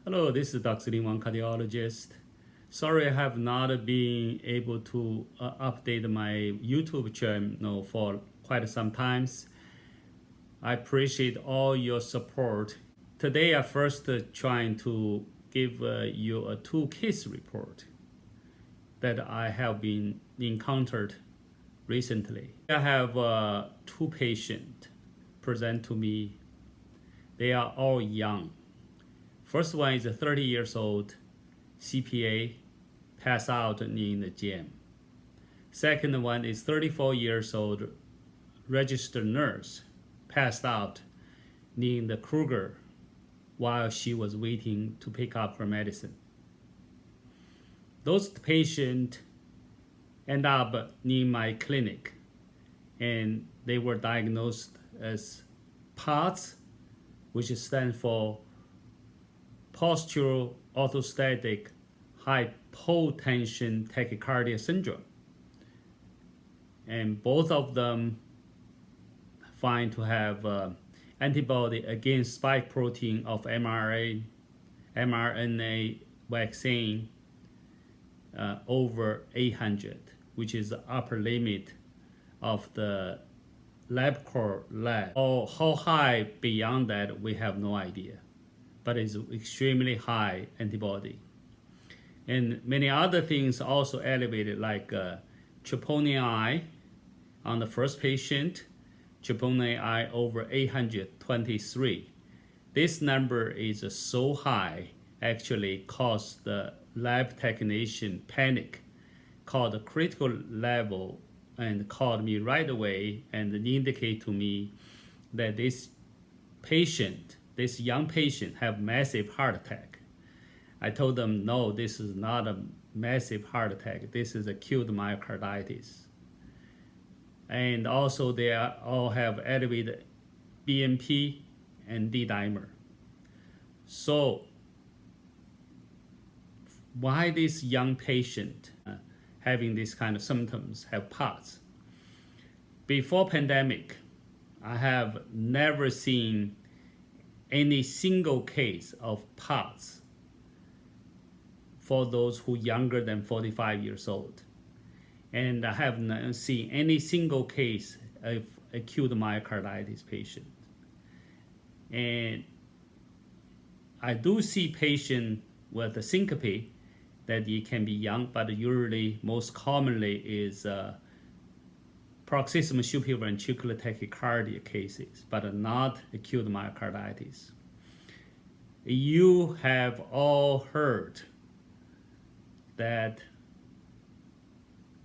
Hello, this is Dr. Lin Wang, cardiologist. Sorry I have not been able to update my YouTube channel for quite some times. I appreciate all your support. Today I first trying to give you a two case report that I have been encountered recently. I have two patients present to me. They are all young. First one is a 30 years old CPA, passed out in the gym. Second one is 34 years old registered nurse, passed out in the Kruger while she was waiting to pick up her medicine. Those patients end up in my clinic and they were diagnosed as POTS, which stands for postural orthostatic hypotension tachycardia syndrome. And both of them find to have antibody against spike protein of mRNA vaccine over 800, which is the upper limit of the LabCorp lab. Or how high beyond that, we have no idea, but it's extremely high antibody. And many other things also elevated, like troponin I on the first patient, troponin I over 823. This number is so high, actually caused the lab technician panic, called the critical level, and called me right away and indicate to me that this young patient have massive heart attack. I told them, no, this is not a massive heart attack. This is acute myocarditis. And also they all have elevated BNP and D-dimer. So why this young patient having this kind of symptoms have POTS? Before pandemic, I have never seen any single case of POTS for those who younger than 45 years old. And I have not seen any single case of acute myocarditis patient. And I do see patient with a syncope that it can be young, but usually most commonly is paroxysmal supraventricular tachycardia cases, but not acute myocarditis. You have all heard that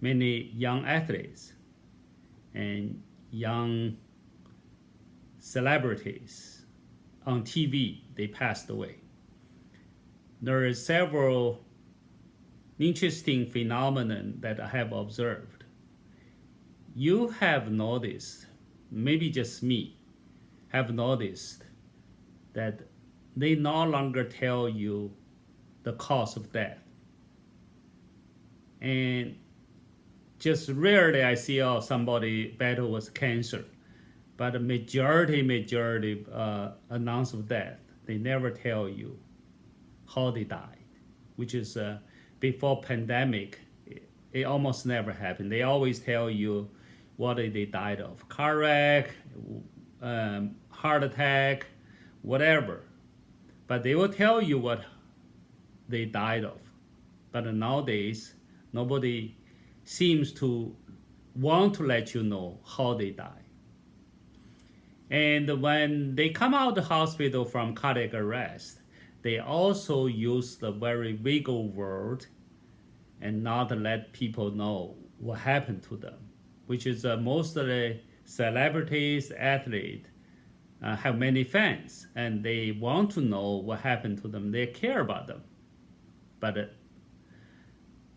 many young athletes and young celebrities on TV, they passed away. There are several interesting phenomena that I have observed. You have noticed, maybe just me, have noticed that they no longer tell you the cause of death. And just rarely I see somebody battle with cancer, but the majority announce of death. They never tell you how they died, which is before pandemic, it almost never happened. They always tell you what they died of: car wreck, heart attack, whatever. But they will tell you what they died of. But nowadays, nobody seems to want to let you know how they die. And when they come out of the hospital from cardiac arrest, they also use the very vague word and not let people know what happened to them, which is mostly celebrities, athletes, have many fans, and they want to know what happened to them. They care about them. But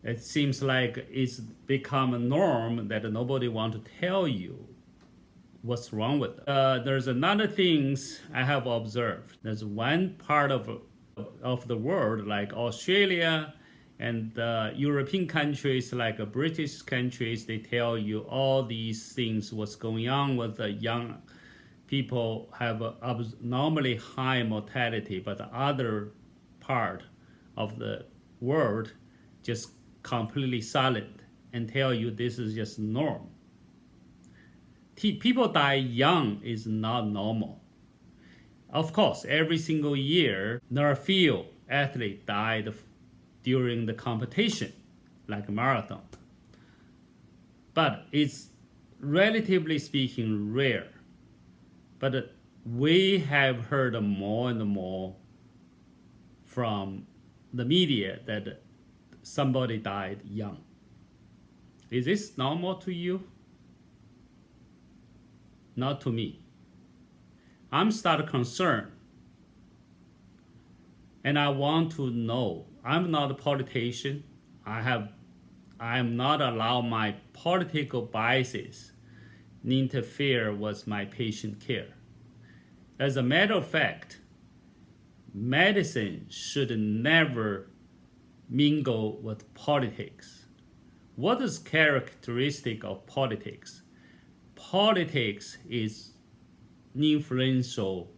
it seems like it's become a norm that nobody wants to tell you what's wrong with them. There's another things I have observed. There's one part of the world, like Australia and European countries, like British countries, they tell you all these things, what's going on with the young people have abnormally high mortality, but other part of the world just completely silent and tell you this is just norm. People die young is not normal. Of course, every single year, there are few athletes died during the competition, like a marathon. But it's relatively speaking rare. But we have heard more and more from the media that somebody died young. Is this normal to you? Not to me. I'm starting concerned. And I want to know. I'm not a politician. I am not allowed my political biases interfere with my patient care. As a matter of fact, medicine should never mingle with politics. What is characteristic of politics? Politics is influential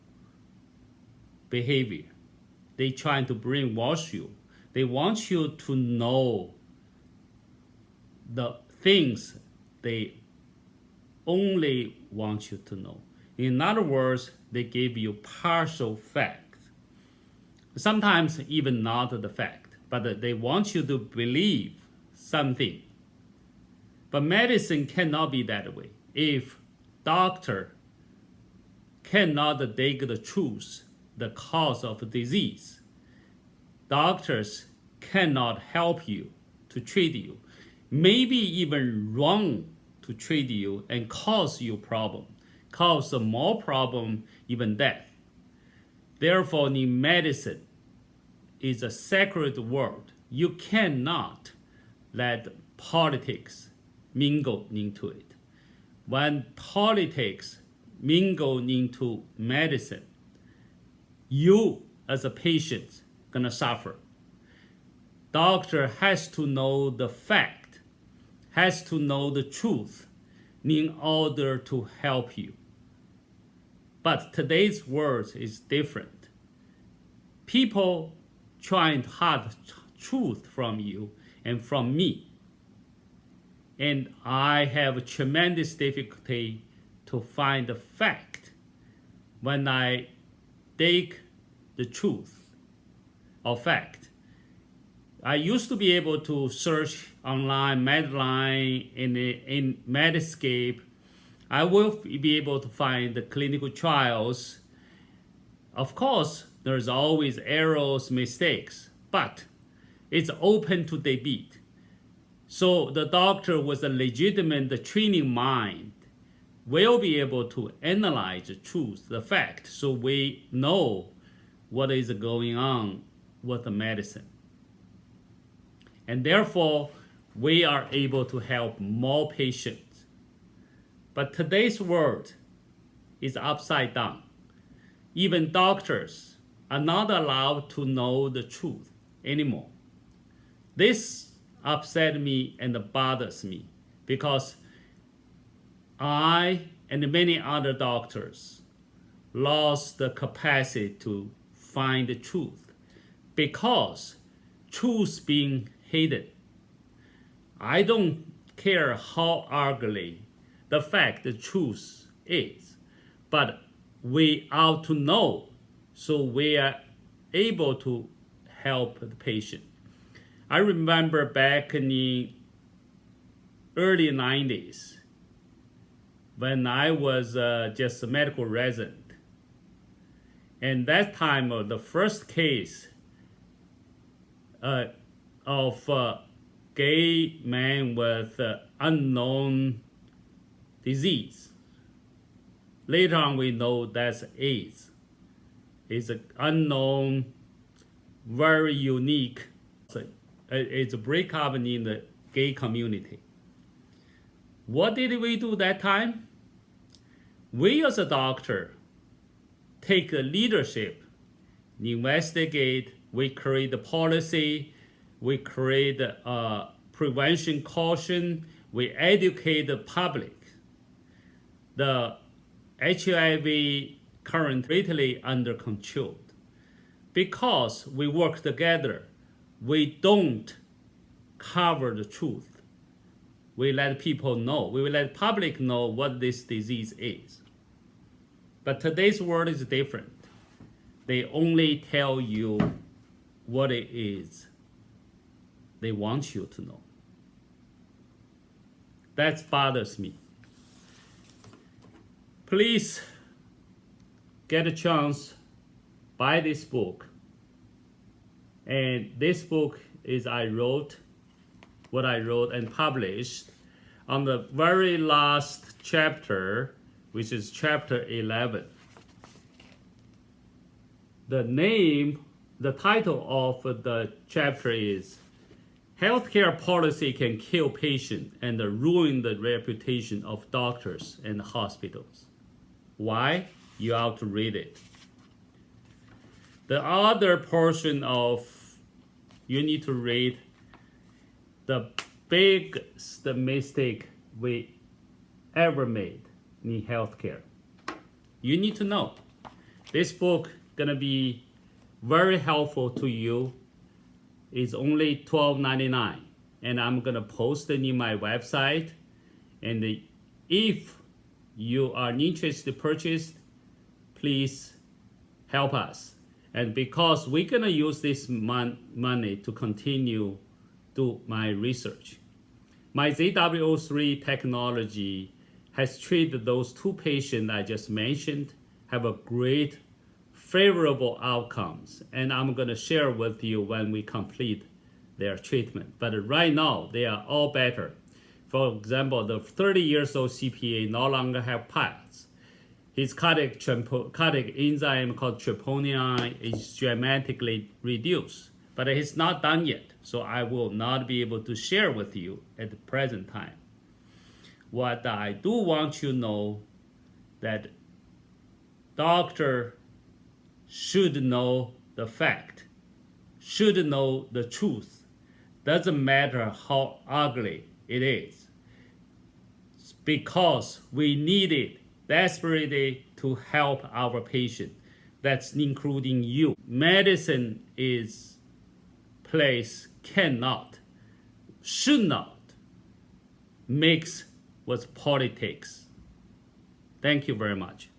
behavior. They trying to brainwash you. They want you to know the things they only want you to know. In other words, they give you partial facts. Sometimes even not the fact, but they want you to believe something. But medicine cannot be that way. If doctor cannot dig the truth, the cause of disease, doctors cannot help you to treat you, maybe even wrong to treat you and cause you problem, cause more problem, even death. Therefore, in medicine is a sacred word. You cannot let politics mingle into it. When politics mingle into medicine, you as a patient gonna suffer. Doctor has to know the fact, has to know the truth in order to help you. But today's world is different. People trying to hide truth from you and from me. And I have tremendous difficulty to find the fact when I dig the truth or fact. I used to be able to search online, Medline, in Medscape. I will be able to find the clinical trials. Of course, there's always errors, mistakes, but it's open to debate. So the doctor with a legitimate training mind will be able to analyze the truth, the fact, so we know what is going on with the medicine. And therefore, we are able to help more patients. But today's world is upside down. Even doctors are not allowed to know the truth anymore. This upset me and bothers me because I and many other doctors lost the capacity to find the truth because truth being hidden. I don't care how ugly the fact, the truth is, but we ought to know so we are able to help the patient. I remember back in the early 90s when I was just a medical resident. And that time, the first case of a gay man with unknown disease. Later on, we know that's AIDS. It's an unknown, very unique. It's a breakup in the gay community. What did we do that time? We as a doctor take the leadership, investigate, we create a policy, we create a prevention caution, we educate the public. The HIV currently under control. because we work together, we don't cover the truth. We let people know, we will let public know what this disease is. But today's world is different. They only tell you what it is. They want you to know. That bothers me. Please get a chance, buy this book. And this book is what I wrote and published on the very last chapter, which is chapter 11. The title of the chapter is Healthcare Policy Can Kill Patients and Ruin the Reputation of Doctors and Hospitals. Why? You have to read it. The other portion of you need to read the biggest mistake we ever made in healthcare. You need to know. This book gonna be very helpful to you. It's only $12.99, and I'm gonna post it in my website. And if you are interested to purchase, please help us. And because we're gonna use this money to continue do my research. My ZWO3 technology has treated those 2 patients I just mentioned, have a great favorable outcomes, and I'm gonna share with you when we complete their treatment. But right now, they are all better. For example, the 30 years old CPA no longer have PADs. His cardiac enzyme called troponin is dramatically reduced, but it's not done yet. So I will not be able to share with you at the present time. What I do want you to know that doctor should know the fact, should know the truth. Doesn't matter how ugly it is. Because we need it desperately to help our patient. That's including you. Medicine is place cannot, should not mix with politics. Thank you very much.